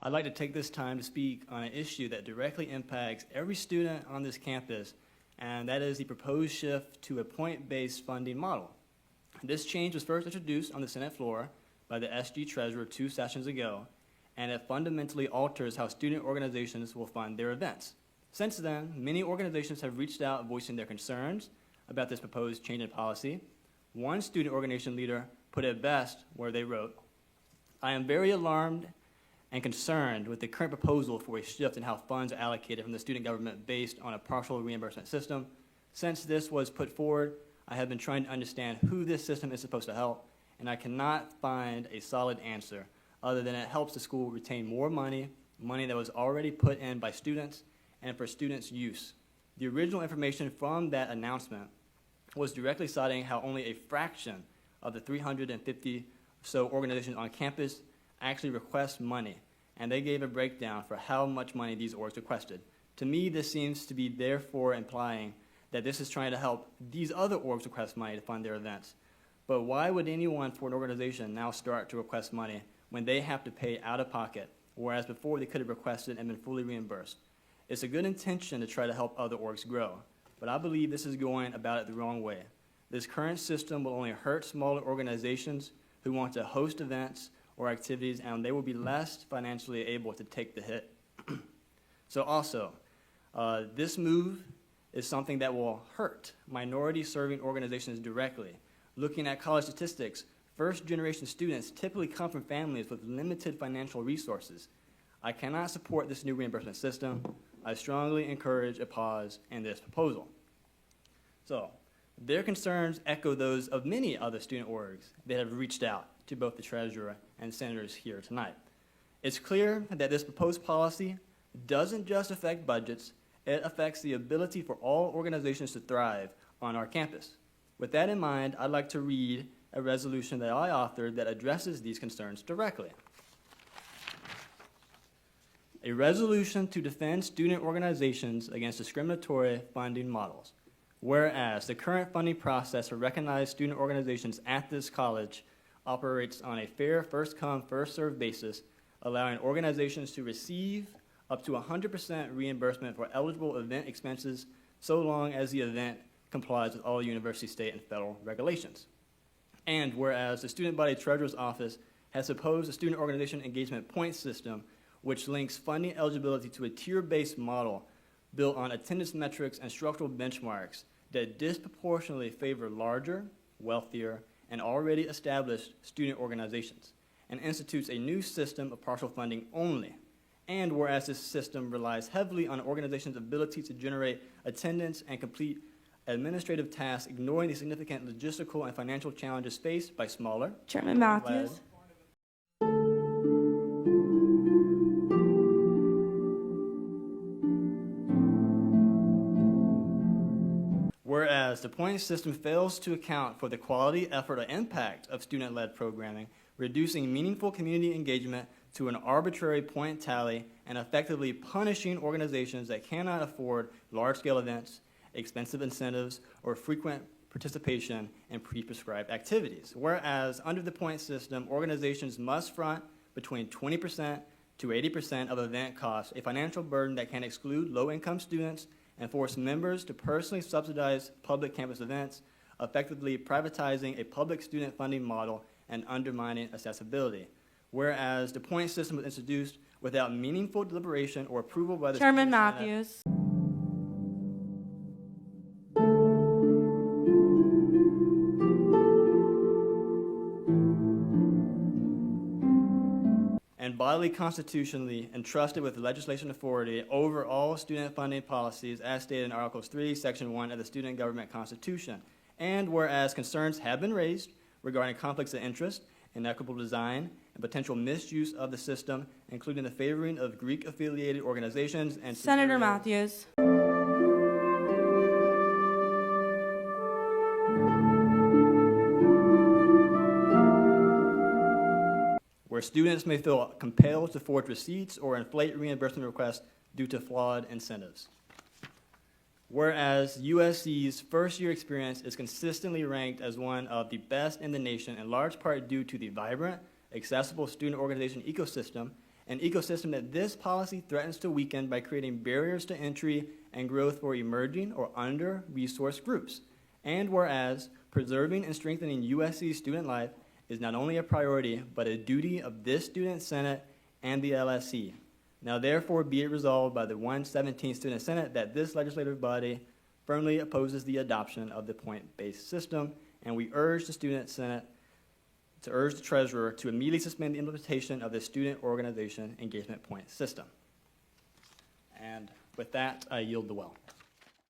I'd like to take this time to speak on an issue that directly impacts every student on this campus, and that is the proposed shift to a point-based funding model. This change was first introduced on the Senate floor by the SG Treasurer 2 sessions ago, and it fundamentally alters how student organizations will fund their events. Since then, many organizations have reached out voicing their concerns about this proposed change in policy. One student organization leader put it best where they wrote, "I am very alarmed and concerned with the current proposal for a shift in how funds are allocated from the student government based on a partial reimbursement system. Since this was put forward, I have been trying to understand who this system is supposed to help, and I cannot find a solid answer other than it helps the school retain more money that was already put in by students and for students' use. The original information from that announcement was directly citing how only a fraction of the 350 or so organizations on campus actually request money, and they gave a breakdown for how much money these orgs requested. To me, this seems to be therefore implying that this is trying to help these other orgs request money to fund their events. But why would anyone for an organization now start to request money when they have to pay out of pocket, whereas before they could have requested and been fully reimbursed? It's a good intention to try to help other orgs grow, but I believe this is going about it the wrong way. This current system will only hurt smaller organizations who want to host events or activities, and they will be less financially able to take the hit. So also, this move is something that will hurt minority-serving organizations directly. Looking at college statistics, first-generation students typically come from families with limited financial resources. I cannot support this new reimbursement system. I strongly encourage a pause in this proposal." So, their concerns echo those of many other student orgs that have reached out to both the treasurer and senators here tonight. It's clear that this proposed policy doesn't just affect budgets, it affects the ability for all organizations to thrive on our campus. With that in mind, I'd like to read a resolution that I authored that addresses these concerns directly. A resolution to defend student organizations against discriminatory funding models. Whereas the current funding process for recognized student organizations at this college operates on a fair first-come, first-served basis, allowing organizations to receive up to 100% reimbursement for eligible event expenses so long as the event complies with all university, state, and federal regulations. And whereas the Student Body Treasurer's Office has proposed a student organization engagement point system which links funding eligibility to a tier-based model built on attendance metrics and structural benchmarks that disproportionately favor larger, wealthier, and already established student organizations, and institutes a new system of partial funding only. And whereas this system relies heavily on organizations' ability to generate attendance and complete administrative tasks, ignoring the significant logistical and financial challenges faced by smaller, Chairman Matthews. Whereas the point system fails to account for the quality, effort, or impact of student-led programming, reducing meaningful community engagement to an arbitrary point tally and effectively punishing organizations that cannot afford large-scale events, expensive incentives, or frequent participation in pre-prescribed activities. Whereas under the point system, organizations must front between 20% to 80% of event costs, a financial burden that can exclude low-income students and force members to personally subsidize public campus events, effectively privatizing a public student funding model and undermining accessibility. Whereas the point system was introduced without meaningful deliberation or approval by the Chairman Senate. Matthews. And bodily constitutionally entrusted with legislation authority over all student funding policies as stated in Articles 3, Section 1 of the Student Government Constitution. And whereas concerns have been raised regarding conflicts of interest, inequitable design, and potential misuse of the system, including the favoring of Greek-affiliated organizations and Senator Matthews. where students may feel compelled to forge receipts or inflate reimbursement requests due to flawed incentives. Whereas USC's first-year experience is consistently ranked as one of the best in the nation, in large part due to the vibrant, accessible student organization ecosystem an ecosystem that this policy threatens to weaken by creating barriers to entry and growth for emerging or under-resourced groups. And whereas preserving and strengthening USC student life is not only a priority, but a duty of this Student Senate and the LSC. Now therefore be it resolved by the 117th Student Senate that this legislative body firmly opposes the adoption of the point-based system, and we urge the Student Senate to urge the Treasurer to immediately suspend the implementation of the Student Organization Engagement Point System. And with that, I yield the well.